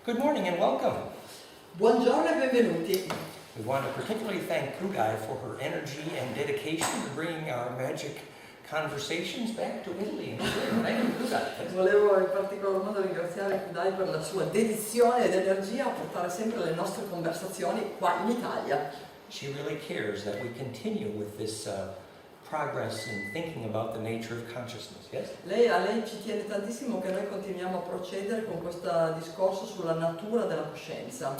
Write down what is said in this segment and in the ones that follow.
Good morning and welcome. Buongiorno e benvenuti. We want to particularly thank Kudai for her energy and dedication to bringing our magic conversations back to Italy and Turin. Thank you, Kudai. Volevo in particolar modo ringraziare Kudai per la sua dedizione ed energia a portare sempre le nostre conversazioni qua in Italia. She really cares that we continue with this progress in thinking about the nature of consciousness, yes? A lei ci tiene tantissimo che noi continuiamo a procedere con questo discorso sulla natura della coscienza.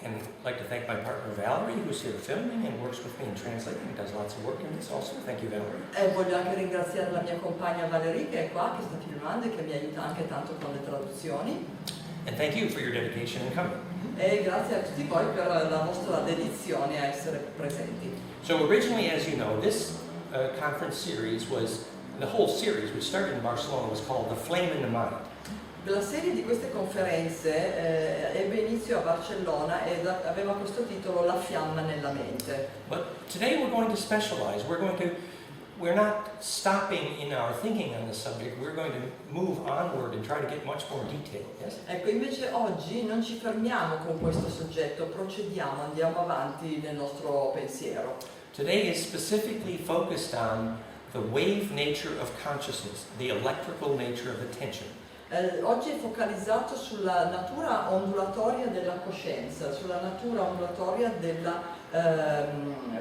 And I'd like to thank my partner Valerie, who's here filming and works with me in translating, does lots of work in this also. Thank you, Valerie. E voglio anche ringraziare la mia compagna Valerie che è qua, che sta filmando e che mi aiuta anche tanto con le traduzioni. And thank you for your dedication in coming. E grazie a tutti voi per la vostra dedizione a essere presenti. So originally, as you know, this conference series the whole series, which started in Barcelona, was called The Flame in the Mind. La serie di queste conferenze ebbe inizio a Barcellona ed aveva questo titolo La fiamma nella mente. But today we're going to specialize. We're not stopping in our thinking on the subject. We're going to move onward and try to get much more detail. Yes? Ecco, invece oggi non ci fermiamo con questo soggetto, procediamo, andiamo avanti nel nostro pensiero. Today is specifically focused on the wave nature of consciousness, the electrical nature of attention. Oggi è focalizzato sulla natura ondulatoria della coscienza, sulla natura ondulatoria della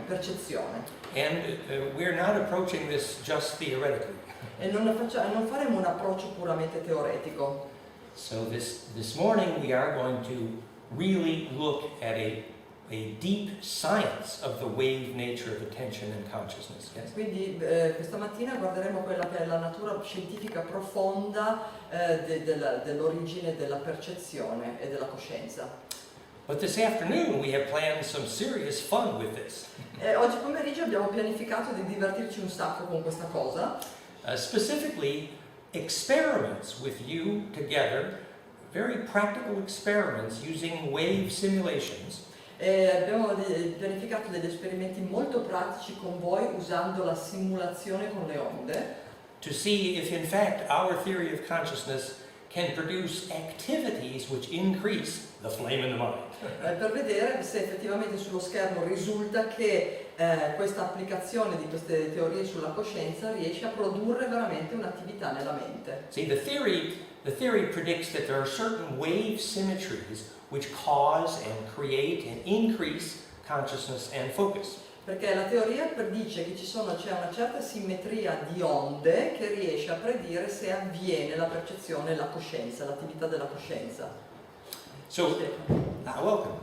percezione. And we're not approaching this just theoretically. E non faremo un approccio puramente teoretico. So this morning we are going to really look at a deep science of the wave nature of attention and consciousness. Yes? Quindi questa mattina guarderemo quella che è la natura scientifica profonda dell'origine della percezione e della coscienza. But this afternoon we have planned some serious fun with this. Oggi pomeriggio abbiamo pianificato di divertirci un sacco con questa cosa. Specifically, experiments with you together, very practical experiments using wave simulations. Abbiamo pianificato degli esperimenti molto pratici con voi usando la simulazione con le onde. To see if in fact our theory of consciousness can produce activities which increase the flame in the mind. Per vedere se effettivamente sullo schermo risulta che questa applicazione di queste teorie sulla coscienza riesce a produrre veramente un'attività nella mente. See, the theory predicts that there are certain wave symmetries which cause and create and increase consciousness and focus. Perché la teoria predice che c'è una certa simmetria di onde che riesce a predire se avviene la percezione, la coscienza, l'attività della coscienza. So, welcome.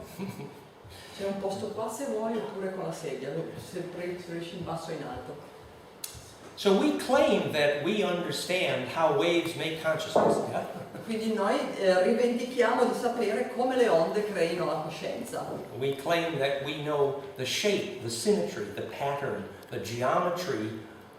C'è un posto qua se vuoi oppure con la sedia, se riesci in basso o in alto. So we claim that we understand how waves make consciousness. Yeah? Quindi noi rivendichiamo di sapere come le onde creino la coscienza. We claim that we know the shape, the symmetry, the pattern, the geometry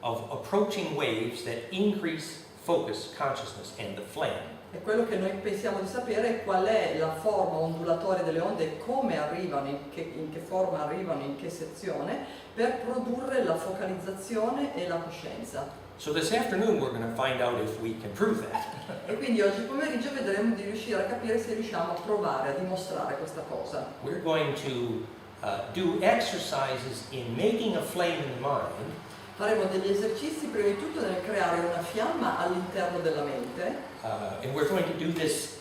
of approaching waves that increase focus, consciousness, and the flame. E quello che noi pensiamo di sapere è qual è la forma ondulatoria delle onde e come arrivano, in che forma arrivano, in che sezione, per produrre la focalizzazione e la coscienza. So this afternoon we're going to find out if we can prove that. E quindi oggi pomeriggio vedremo di riuscire a capire se riusciamo a provare, a dimostrare questa cosa. We're going to do exercises in making a flame in the mind. Faremo degli esercizi prima di tutto nel creare una fiamma all'interno della mente. And we're going to do this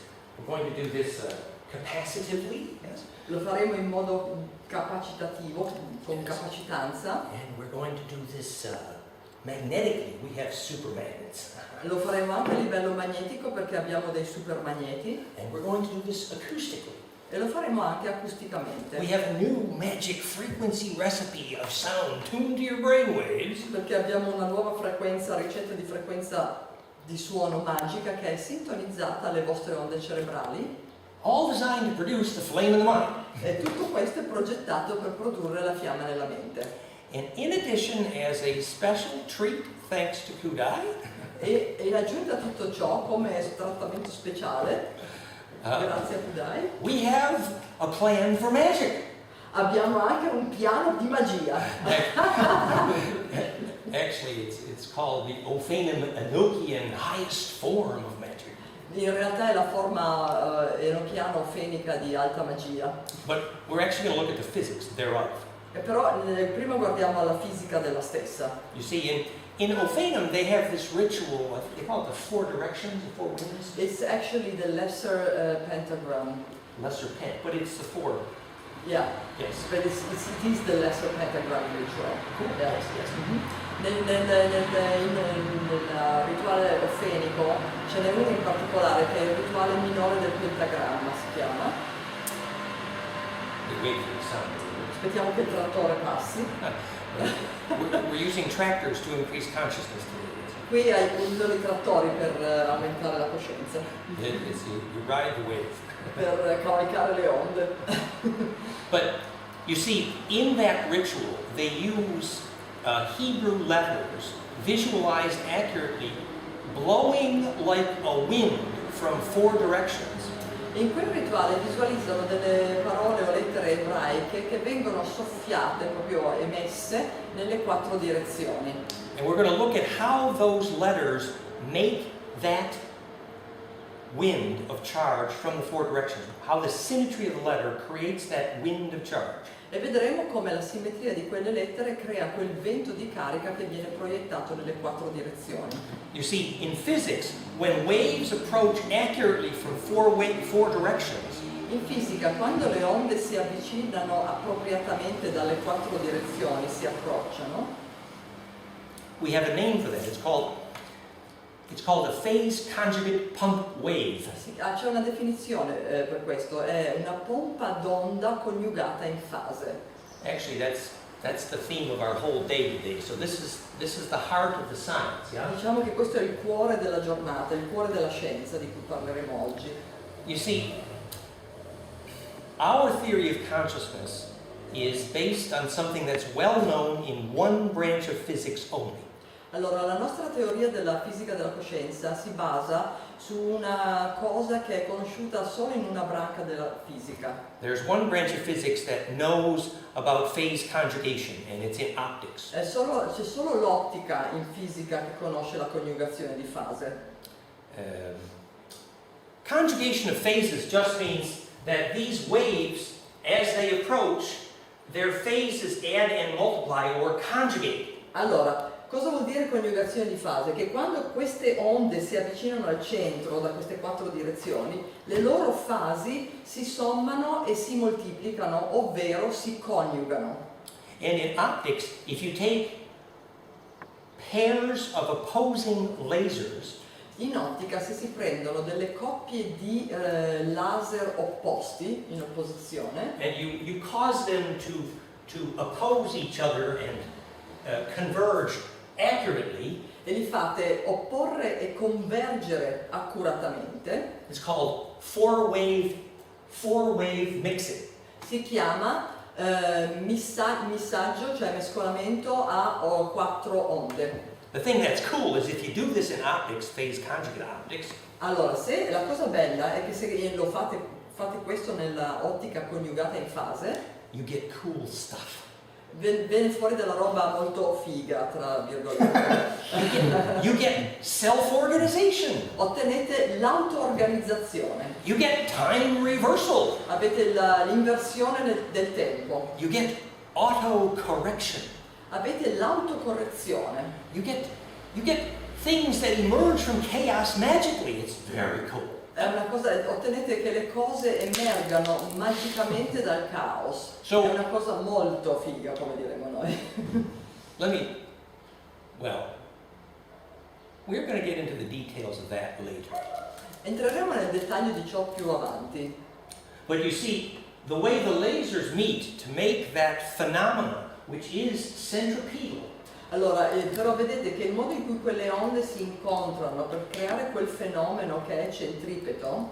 capacitively. Yes? Lo faremo in modo capacitativo, con capacitanza. And we're going to do this magnetically. We have supermagnets. Lo faremo anche a livello magnetico perché abbiamo dei supermagneti. And we're going to do this acoustically. E lo faremo anche acusticamente. We have a new magic frequency recipe of sound tuned to your brainwaves. Perché abbiamo una nuova ricetta di frequenza di suono magica che è sintonizzata alle vostre onde cerebrali. All designed to produce the flame in the mind. E tutto questo è progettato per produrre la fiamma nella mente. And in addition, as a special treat, thanks to Kudai, E in aggiunta a tutto ciò, come trattamento speciale, grazie a Kudai, we have a plan for magic. abbiamo anche un piano di magia. Actually, it's called the Ophanim Enochian highest form of magic. In realtà è la forma enochiano-fenica di alta magia. But we're actually going to look at the physics thereof. E però prima guardiamo alla fisica della stessa. You see, in Ophanim they have this ritual, I think they call it the four directions, the four winds. It's actually the lesser pentagram. Lesser pent, but it's the four. Yeah, Yes. but it is the lesser pentagram ritual. Cool. Yeah. Yes, yes. Nel rituale ofenico ce n'è uno in particolare che è il rituale minore del pentagramma, si chiama. We wait for the sound. Aspettiamo che il trattore passi. We're using tractors to increase consciousness today. Qui usano i trattori per aumentare la coscienza, You ride the wave. per cavalcare le onde. But you see, in that ritual, they use Hebrew letters visualized accurately, blowing like a wind from four directions. In quel rituale visualizzano delle parole o lettere ebraiche che vengono soffiate, proprio emesse, nelle quattro direzioni. And we're going to look at how those letters make that wind of charge from the four directions, how the symmetry of the letter creates that wind of charge. E vedremo come la simmetria di quelle lettere crea quel vento di carica che viene proiettato nelle quattro direzioni. You see, in physics, when waves approach accurately from four directions, In fisica, quando le onde si avvicinano appropriatamente dalle quattro direzioni, si approcciano, we have a name for that. It's called a phase conjugate pump wave. c'è una definizione per questo, è una pompa d'onda coniugata in fase. Actually, that's the theme of our whole day today. So this is the heart of the science, yeah? Diciamo che questo è il cuore della giornata, il cuore della scienza di cui parleremo oggi. You see, our theory of consciousness is based on something that's well known in one branch of physics only. Allora, la nostra teoria della fisica della coscienza si basa su una cosa che è conosciuta solo in una branca della fisica. There's one branch of physics that knows about phase conjugation, and it's in optics. C'è solo l'ottica in fisica che conosce la coniugazione di fase. Conjugation of phases just means that these waves, as they approach, their phases add and multiply or conjugate. Allora, cosa vuol dire coniugazione di fase? Che quando queste onde si avvicinano al centro da queste quattro direzioni, le loro fasi si sommano e si moltiplicano, ovvero si coniugano. And in optics, if you take pairs of opposing lasers, In ottica, se si prendono delle coppie di laser opposti, in opposizione, and you cause them to oppose each other and converge accurately, e li fate opporre e convergere accuratamente, it's called four-wave mixing. si chiama missaggio, cioè mescolamento a quattro onde. The thing that's cool is if you do this in optics, phase conjugate optics, Allora, se la cosa bella è che se lo fate questo nella ottica coniugata in fase, you get cool stuff. viene fuori della roba molto figa, tra virgolette. You get self-organization. Ottenete l'auto-organizzazione, You get time reversal. avete l'inversione del tempo, You get auto-correction. avete l'autocorrezione. You get things that emerge from chaos magically. It's very cool. È una cosa, ottenete che le cose emergano magicamente dal caos. So- è una cosa molto figa, come diremo noi. We're going to get into the details of that later. Entreremo nel dettaglio di ciò più avanti. But you see, the way the lasers meet to make that phenomenon, which is centripetal, Allora, però vedete che il modo in cui quelle onde si incontrano per creare quel fenomeno che è centripeto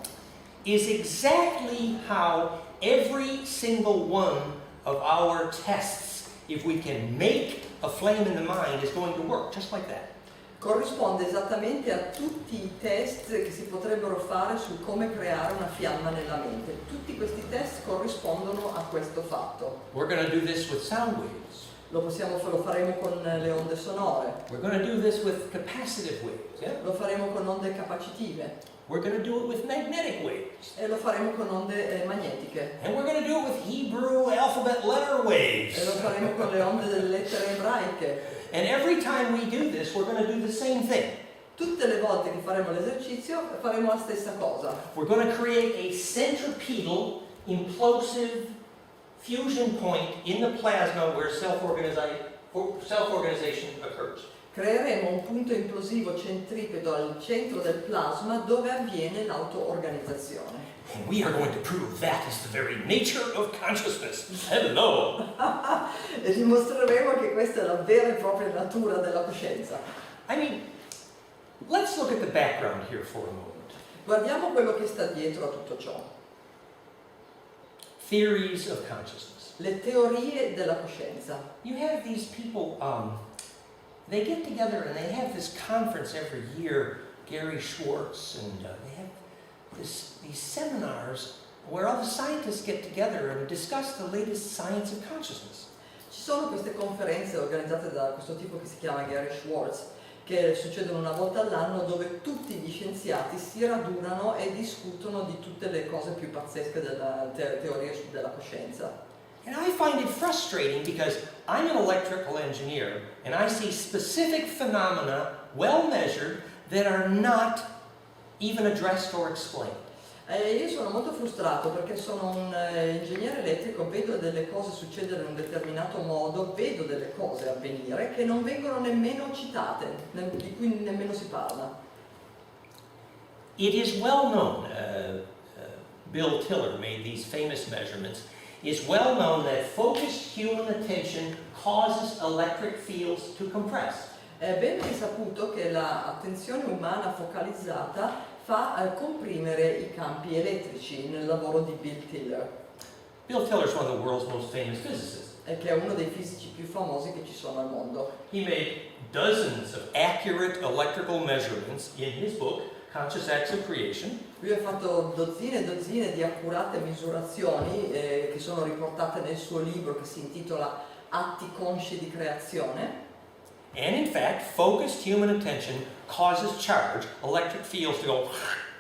is exactly how every single one of our tests, if we can make a flame in the mind, is going to work, just like that. corrisponde esattamente a tutti i test che si potrebbero fare su come creare una fiamma nella mente. Tutti questi test corrispondono a questo fatto. We're going to do this with sound waves. Lo faremo con le onde sonore, We're going to do this with capacitive waves. Yeah? lo faremo con onde capacitive We're going to do it with magnetic waves. e lo faremo con onde magnetiche And we're going to do it with Hebrew alphabet letter e lo waves. faremo con le onde delle lettere ebraiche. And every time we do this, we're going to do the same thing. Tutte le volte che faremo l'esercizio faremo la stessa cosa. We're going to create a centripetal implosive fusion point in the plasma where self-organization occurs. Creeremo un punto implosivo centripeto al centro del plasma dove avviene l'auto-organizzazione. And we are going to prove that is the very nature of consciousness. Hello! E dimostreremo che questa è la vera e propria natura della coscienza. I mean, let's look at the background here for a moment. Guardiamo quello che sta dietro a tutto ciò. Theories of consciousness. Le teorie della coscienza. You have these people, they get together and they have this conference every year, Gary Schwartz, and they have these seminars where all the scientists get together and discuss the latest science of consciousness. Ci sono queste conferenze organizzate da questo tipo che si chiama Gary Schwartz, che succedono una volta all'anno, dove tutti gli scienziati si radunano e discutono di tutte le cose più pazzesche della teoria della coscienza. And I find it frustrating because I'm an electrical engineer and I see specific phenomena, well measured, that are not even addressed or explained. Io sono molto frustrato perché sono un ingegnere elettrico, vedo delle cose succedere in un determinato modo, vedo delle cose avvenire che non vengono nemmeno citate, di cui nemmeno si parla. It is well known, Bill Tiller made these famous measurements, it's well known that focused human attention causes electric fields to compress. È ben risaputo che l'attenzione umana focalizzata fa comprimere i campi elettrici nel lavoro di Bill Tiller, Bill Tiller is one of the world's most famous physicists. che è uno dei fisici più famosi che ci sono al mondo. He made dozens of accurate electrical measurements in his book, Conscious Acts of Creation. Lui ha fatto dozzine e dozzine di accurate misurazioni che sono riportate nel suo libro che si intitola Atti consci di creazione. And in fact, focused human attention causes charge, electric fields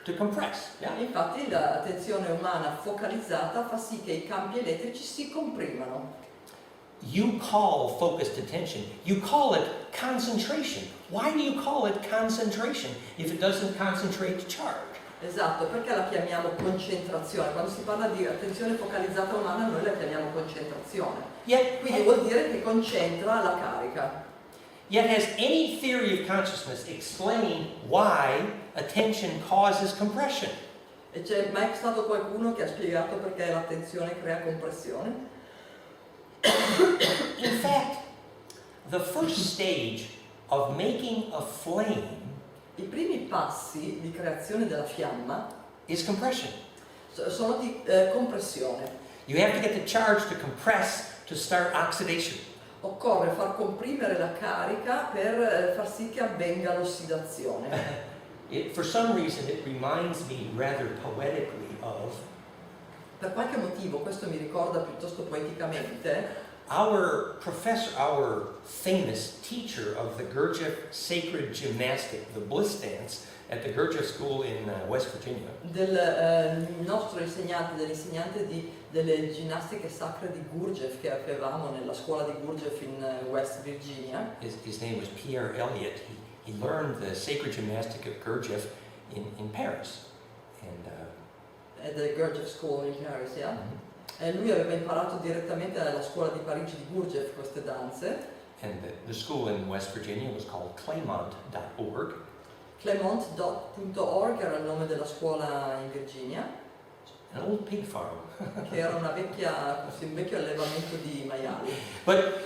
to compress. Yeah? Infatti l'attenzione umana focalizzata fa sì che i campi elettrici si comprimano. You call focused attention, you call it concentration. Why do you call it concentration if it doesn't concentrate charge? Esatto, perché la chiamiamo concentrazione? Quando si parla di attenzione focalizzata umana noi la chiamiamo concentrazione. Quindi vuol dire che concentra la carica. Yet has any theory of consciousness explained why attention causes compression? E c'è mai stato qualcuno che ha spiegato perché l'attenzione crea compressione? In fact, the first stage of making a flame I primi passi di creazione della fiamma is compression. sono di compressione. You have to get the charge to compress to start oxidation. Occorre far comprimere la carica per far sì che avvenga l'ossidazione. For some reason it reminds me rather poetically of Per qualche motivo questo mi ricorda piuttosto poeticamente our professor, our famous teacher of the Gurdjieff sacred gymnastic, the bliss dance, at the Gurdjieff School in West Virginia. del nostro insegnante, dell'insegnante delle ginnastiche sacre di Gurdjieff che avevamo nella scuola di Gurdjieff in West Virginia. His name was Pierre Elliott. He learned the sacred gymnastic of Gurdjieff in Paris. And, At the Gurdjieff School in Paris, yeah? E lui aveva imparato direttamente alla scuola di Parigi di Gurdjieff queste danze. and the school in West Virginia was called Claymont.org. Claymont.org era il nome della scuola in Virginia, An old pig farm. che era un vecchio allevamento di maiali. But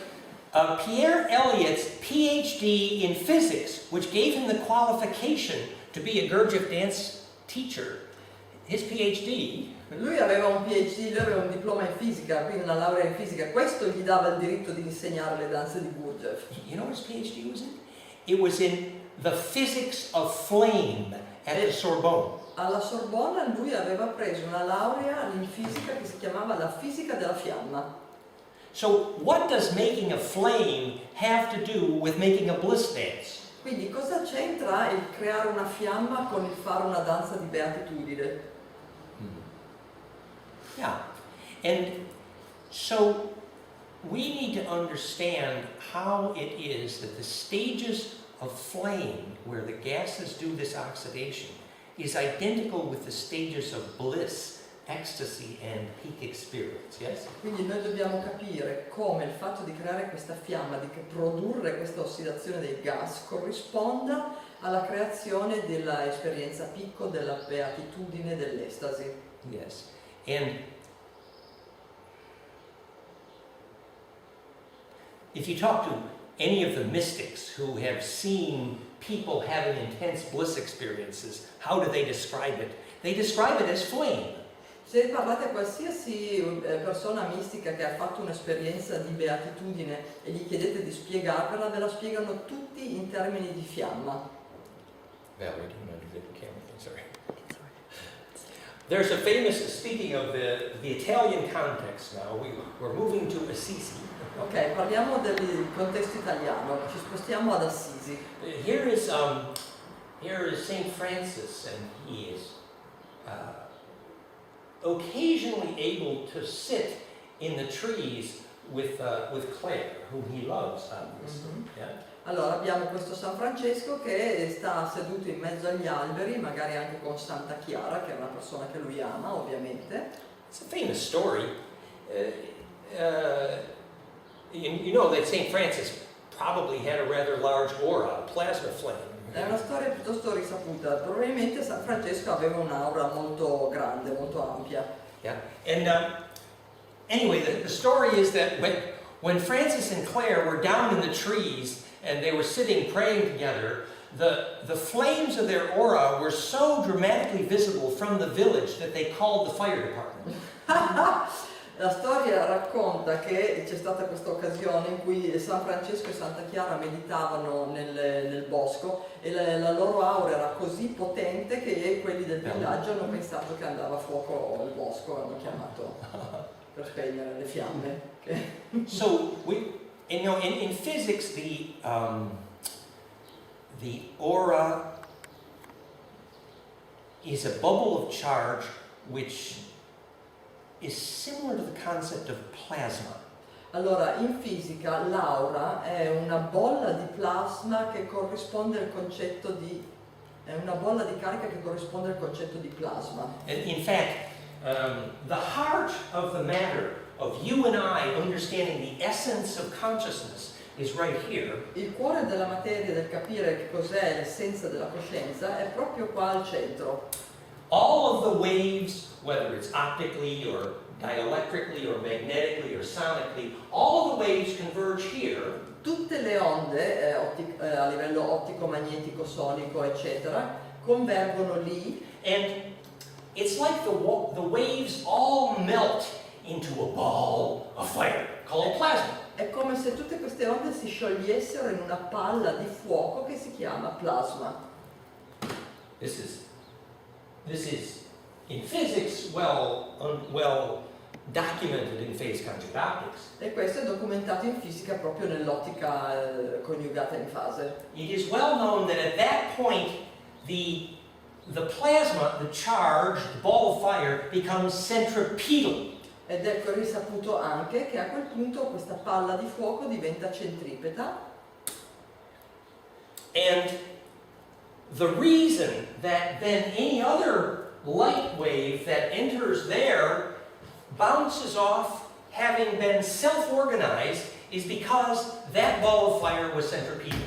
Pierre Elliott's PhD in physics, which gave him the qualification to be a Gurdjieff dance teacher, his PhD Lui aveva un PhD, lui aveva un diploma in fisica, quindi una laurea in fisica, questo gli dava il diritto di insegnare le danze di Gurdjieff. You know what his PhD was in? It was in the physics of flame at the Sorbonne. Alla Sorbona lui aveva preso una laurea in fisica che si chiamava la fisica della fiamma. So what does making a flame have to do with making a bliss dance? Quindi cosa c'entra il creare una fiamma con il fare una danza di beatitudine? Yeah. And so we need to understand how it is that the stages of flame, where the gases do this oxidation, is identical with the stages of bliss, ecstasy, and peak experience, yes? Quindi noi dobbiamo capire come il fatto di creare questa fiamma, di produrre questa ossidazione dei gas, corrisponda alla creazione dell'esperienza picco, della beatitudine, dell'estasi. Yes. And if you talk to any of the mystics who have seen people having intense bliss experiences, how do they describe it? They describe it as flame. Se parlate a qualsiasi persona mistica che ha fatto un'esperienza di beatitudine e gli chiedete di spiegarvela, ve la spiegano tutti in termini di fiamma. Valerie, do you want to do the camera thing? Sorry. There's a famous, speaking of the Italian context now, we're moving to Assisi. Ok, parliamo del contesto italiano, ci spostiamo ad Assisi. Here is Saint Francis, and he is occasionally able to sit in the trees with Claire, whom he loves, obviously. Mm-hmm. Yeah? Allora abbiamo questo San Francesco che sta seduto in mezzo agli alberi, magari anche con Santa Chiara, che è una persona che lui ama, ovviamente. It's a famous story. You know that Saint Francis probably had a rather large aura, a plasma flame. È una storia piuttosto risaputa, probabilmente San Francesco aveva un'aura molto grande, molto ampia. Yeah, and anyway, the story is that when Francis and Claire were down in the trees and they were sitting praying together, the flames of their aura were so dramatically visible from the village that they called the fire department. La storia racconta che c'è stata questa occasione in cui San Francesco e Santa Chiara meditavano nel bosco e la loro aura era così potente che quelli del villaggio hanno pensato che andava a fuoco il bosco e hanno chiamato per spegnere le fiamme. So in physics the aura is a bubble of charge which is similar to the concept of plasma. Allora, in fisica l'aura è una bolla di plasma che corrisponde al concetto di... è una bolla di carica che corrisponde al concetto di plasma. And in fact, the heart of the matter of you and I understanding the essence of consciousness is right here. Il cuore della materia, del capire che cos'è l'essenza della coscienza, è proprio qua al centro. All of the waves, whether it's optically or dielectrically or magnetically or sonically, all of the waves converge here. Tutte le onde a livello ottico, magnetico, sonico, eccetera, convergono lì. And it's like the waves all melt into a ball of fire called plasma. È come se tutte queste onde si sciogliessero in una palla di fuoco che si chiama plasma. This is in physics well documented in phase conjugate optics. E questo è documentato in fisica proprio nell'ottica coniugata in fase. It is well known that at that point the plasma, the charge, the ball of fire becomes centripetal. Ed è risaputo anche che a quel punto questa palla di fuoco diventa centripeta. And the reason that then any other light wave that enters there bounces off having been self-organized is because that ball of fire was centripetal.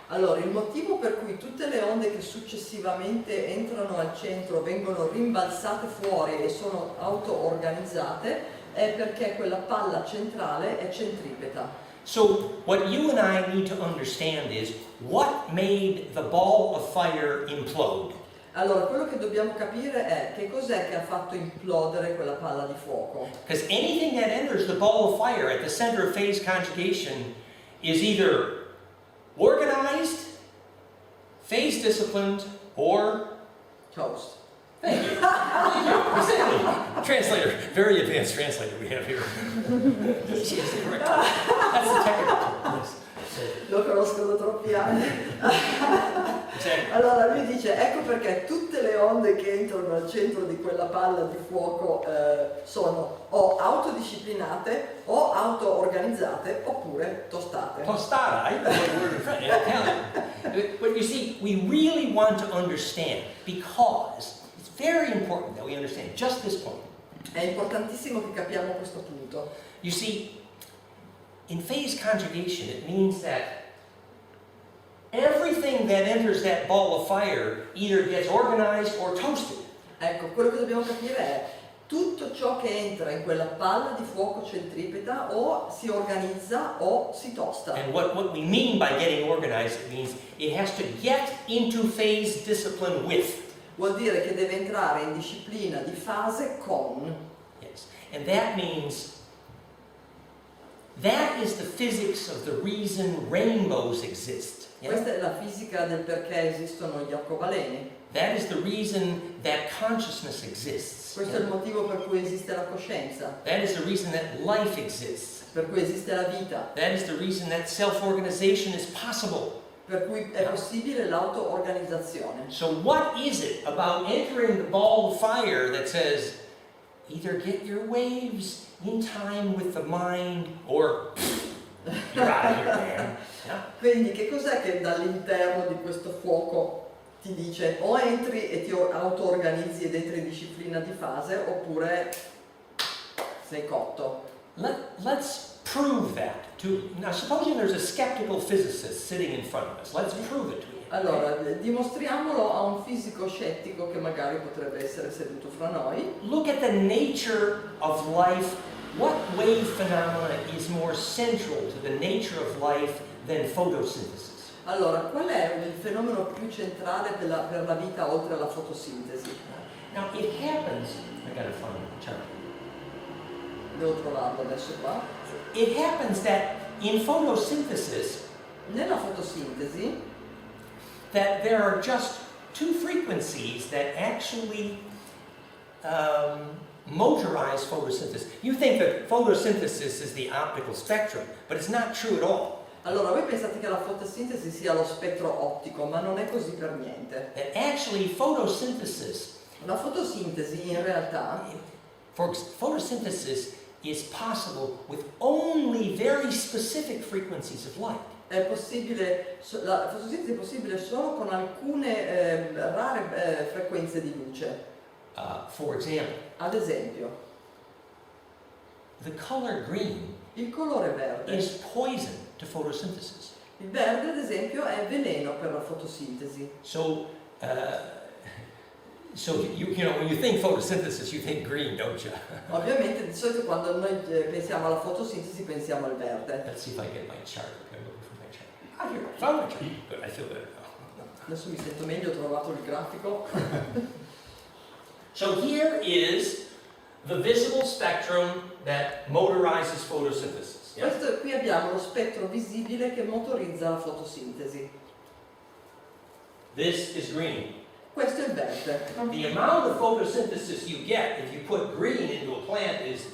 Allora, il motivo per cui tutte le onde che successivamente entrano al centro vengono rimbalzate fuori e sono auto-organizzate è perché quella palla centrale è centripeta. So what you and I need to understand is what made the ball of fire implode. Allora, quello che dobbiamo capire è che cos'è che ha fatto implodere quella palla di fuoco. Because anything that enters the ball of fire at the center of phase conjugation is either organized, phase disciplined, or Toast. Thank you. Thank you. Exactly. Translator, very advanced translator we have here. She is the correct term. That's the technical term. Yes. Lo conosco da troppi anni. Exactly. Allora lui dice, ecco perché tutte le onde che entrano al centro di quella palla di fuoco sono o autodisciplinate o auto-organizzate oppure tostate. Tostata, I know the word in French, in Italian. But you see, we really want to understand because it's very important that we understand just this point. È importantissimo che capiamo questo punto. You see, in phase conjugation, it means that everything that enters that ball of fire either gets organized or toasted. Ecco, quello che dobbiamo capire è tutto ciò che entra in quella palla di fuoco centripeta o si organizza o si tosta. And what we mean by getting organized, it means it has to get into phase discipline with. Vuol dire che deve entrare in disciplina di fase con. Yes. And that means that is the physics of the reason rainbows exist. Yeah? Questa è la fisica del perché esistono gli arcobaleni. That is the reason that consciousness exists. Questo è il motivo per cui esiste la coscienza, That is the reason that life exists. per cui esiste la vita, That is the reason that self-organization is possible. per cui è possibile l'auto-organizzazione. So what is it about entering the ball of fire that says, either get your waves in time with the mind or you're out of here, man. Yeah? Quindi che cos'è che dall'interno di questo fuoco ti dice o entri e ti auto-organizzi ed entri in disciplina di fase oppure sei cotto? Let's prove that. Now, supposing there's a skeptical physicist sitting in front of us, let's prove it to him. Allora, dimostriamolo a un fisico scettico che magari potrebbe essere seduto fra noi. Look at the nature of life. What wave phenomena is more central to the nature of life than photosynthesis? Allora, qual è il fenomeno più centrale per la vita oltre alla fotosintesi? Now, it happens. I gotta find the chart. Devo trovarlo adesso qua. It happens that in photosynthesis, Nella fotosintesi that there are just two frequencies that actually motorize photosynthesis. You think that photosynthesis is the optical spectrum, but it's not true at all. Allora, voi pensate che la fotosintesi sia lo spettro ottico, ma non è così per niente. That actually photosynthesis, La fotosintesi in realtà, photosynthesis is possible with only very specific frequencies of light. è possibile, la fotosintesi è possibile solo con alcune rare frequenze di luce. For example, Ad esempio, the color green il colore verde. is poison to photosynthesis. Il verde, ad esempio, è veleno per la fotosintesi. So you know, when you think photosynthesis, you think green, don't you? Ovviamente, di solito quando noi pensiamo alla fotosintesi pensiamo al verde. Let's see if I get my chart. Okay, I'm looking for my chart. Ah, here, I found my chart. Good, I feel better now. Adesso mi sento meglio, ho trovato il grafico. So here is the visible spectrum that motorizes photosynthesis. Yeah? Qui abbiamo lo spettro visibile che motorizza la fotosintesi. This is green. Questo è il verde. The amount of photosynthesis you get if you put green into a plant is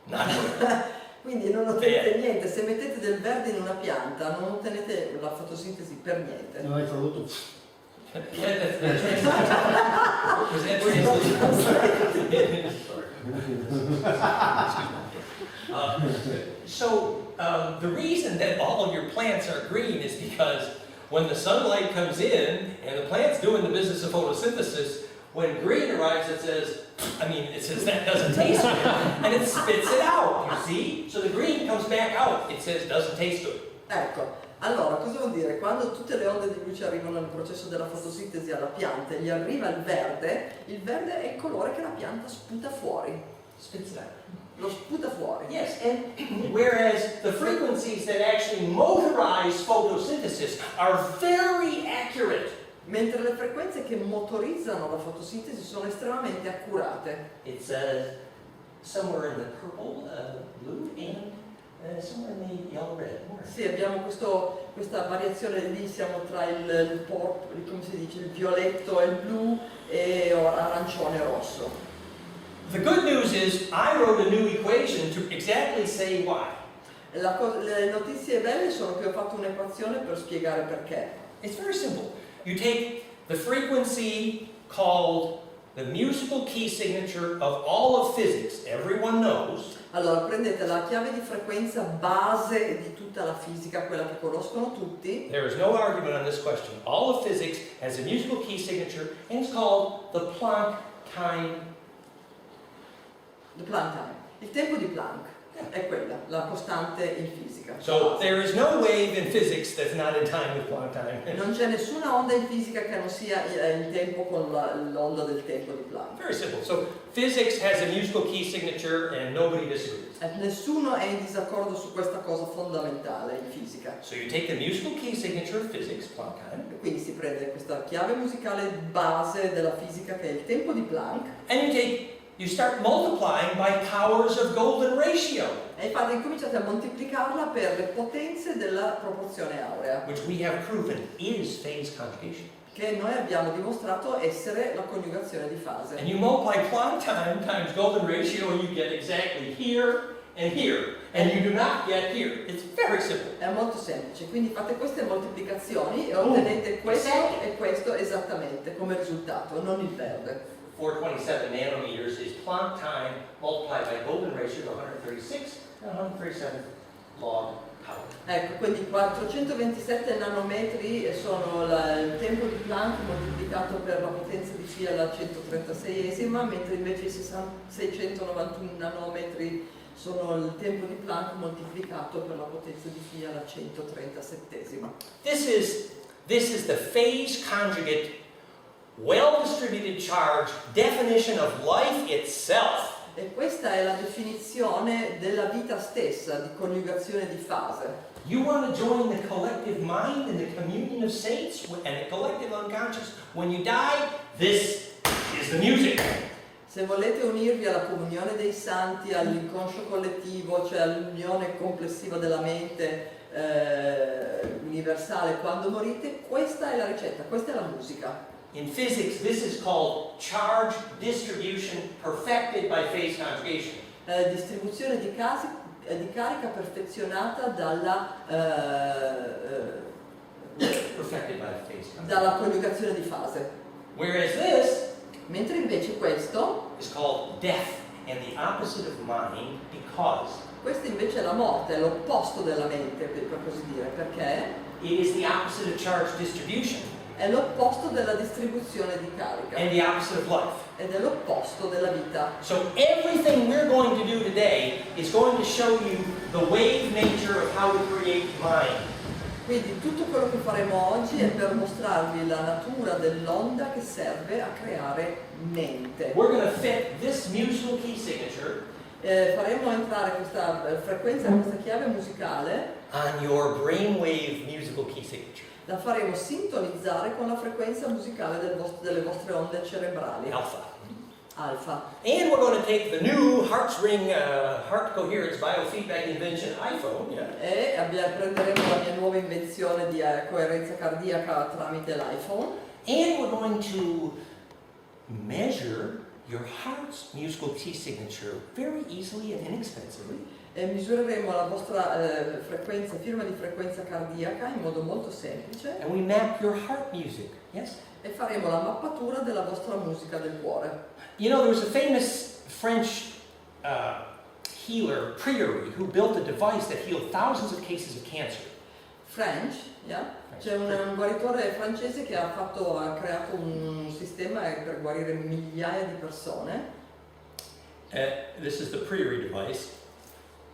not good. Quindi non ottenete niente, se mettete del verde in una pianta non ottenete la fotosintesi per niente. Non hai tradotto? Yeah, that's was that translated? The reason that all of your plants are green is because when the sunlight comes in and the plant's doing the business of photosynthesis, when green arrives, it says that doesn't taste good, and it spits it out, you see? So the green comes back out, it says doesn't taste good. Ecco, allora cosa vuol dire? Quando tutte le onde di luce arrivano nel processo della fotosintesi alla pianta, gli arriva il verde è il colore che la pianta sputa fuori. Spits it out. Lo sputa fuori. Yes, and whereas the frequencies that actually motorize photosynthesis are very accurate. Mentre le frequenze che motorizzano la fotosintesi sono estremamente accurate. It's somewhere in the purple, blue, and somewhere in the yellow red. Where? Sì, abbiamo questa variazione lì, siamo tra come si dice, il violetto e il blu e arancione e rosso. The good news is I wrote a new equation to exactly say why. Le notizie belle sono che ho fatto un'equazione per spiegare perché. It's very simple. You take the frequency called the musical key signature of all of physics, everyone knows. Allora prendete la chiave di frequenza base di tutta la fisica, quella che conoscono tutti. There is no argument on this question. All of physics has a musical key signature and it's called the Planck time. The Planck time. Il tempo di Planck è quella, la costante in fisica. So there is no wave in physics that's not in time with Planck time. Non c'è nessuna onda in fisica che non sia in tempo con l'onda del tempo di Planck. Very simple. So physics has a musical key signature and nobody disagrees. Nessuno è in disaccordo su questa cosa fondamentale in fisica. So you take the musical key signature of physics, Planck time, Quindi si prende questa chiave musicale base della fisica che è il tempo di Planck and you start multiplying by powers of golden ratio, e infatti incominciate a moltiplicarla per le potenze della proporzione aurea, which we have proven is phase conjugation. che noi abbiamo dimostrato essere la coniugazione di fase. And you multiply Planck time times golden ratio and you get exactly here and here. And you do not get here. It's very simple. È molto semplice, quindi fate queste moltiplicazioni e ottenete questo e questo esattamente come risultato, non il verde. 427 nanometers is Planck time multiplied by golden ratio of 136 and 137 log power. Ecco, quindi 427 nanometri sono il tempo di Planck moltiplicato per la potenza di Phi alla 136esima, mentre invece i 691 nanometri sono il tempo di Planck moltiplicato per la potenza di Phi alla 137esima. This is the phase conjugate, well-distributed charge definition of life itself. E questa è la definizione della vita stessa, di coniugazione di fase. You want to join the collective mind and the communion of saints and the collective unconscious? When you die, this is the music. Se volete unirvi alla comunione dei santi, all'inconscio collettivo, cioè all'unione complessiva della mente universale quando morite, questa è la ricetta, questa è la musica. In physics, this is called charge distribution perfected by phase conjugation. Distribuzione di carica perfezionata Perfected by phase conjugation. dalla coniugazione di fase. Whereas this Mentre invece questo is called death and the opposite of mind because invece è la morte, è l'opposto della mente, per così dire, perché it is the opposite of charge distribution è l'opposto della distribuzione di carica and the opposite of life. ed è l'opposto della vita. So everything we're going to do today is going to show you the wave nature of how to create mind. Quindi tutto quello che faremo oggi è per mostrarvi la natura dell'onda che serve a creare mente. We're going to fit this musical key signature Faremo entrare questa frequenza, questa chiave musicale, on your brainwave musical key signature, la faremo sintonizzare con la frequenza musicale delle vostre onde cerebrali, alpha. alfa. And we're going to take the new heart coherence biofeedback invention iPhone, E prenderemo la mia nuova invenzione di coerenza cardiaca tramite l'iPhone. and we're going to measure your heart's musical key signature very easily and inexpensively. E misureremo la vostra frequenza, firma di frequenza cardiaca in modo molto semplice And we map your heart music, yes? e faremo la mappatura della vostra musica del cuore. You know, there was a famous French healer, Priory, who built a device that healed thousands of cases of cancer. French, yeah? C'è un guaritore francese che ha creato un sistema per guarire migliaia di persone. This is the Priory device.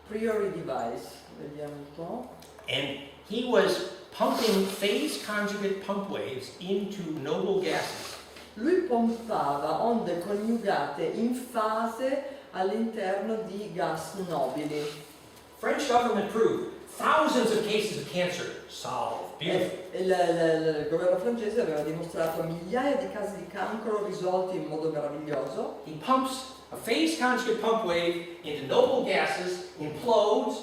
Priori device, vediamo un po'. And he was pumping phase conjugate pump waves into noble gases. Lui pompava onde coniugate in fase all'interno di gas nobili. French government proved thousands of cases of cancer solved. Beautiful. Il governo francese aveva dimostrato migliaia di casi di cancro risolti in modo meraviglioso. He pumps a phase conjugate pump wave into noble gases, implodes,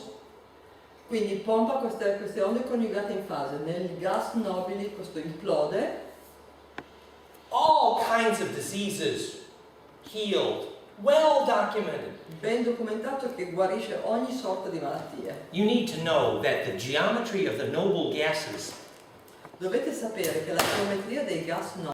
Quindi pompa queste onde coniugate in fase. Nel gas nobili questo implode. All kinds of diseases healed, well documented. Ben documentato che guarisce ogni sorta di malattia. You need to know that the geometry of the noble gases Dovete sapere che la geometria dei gas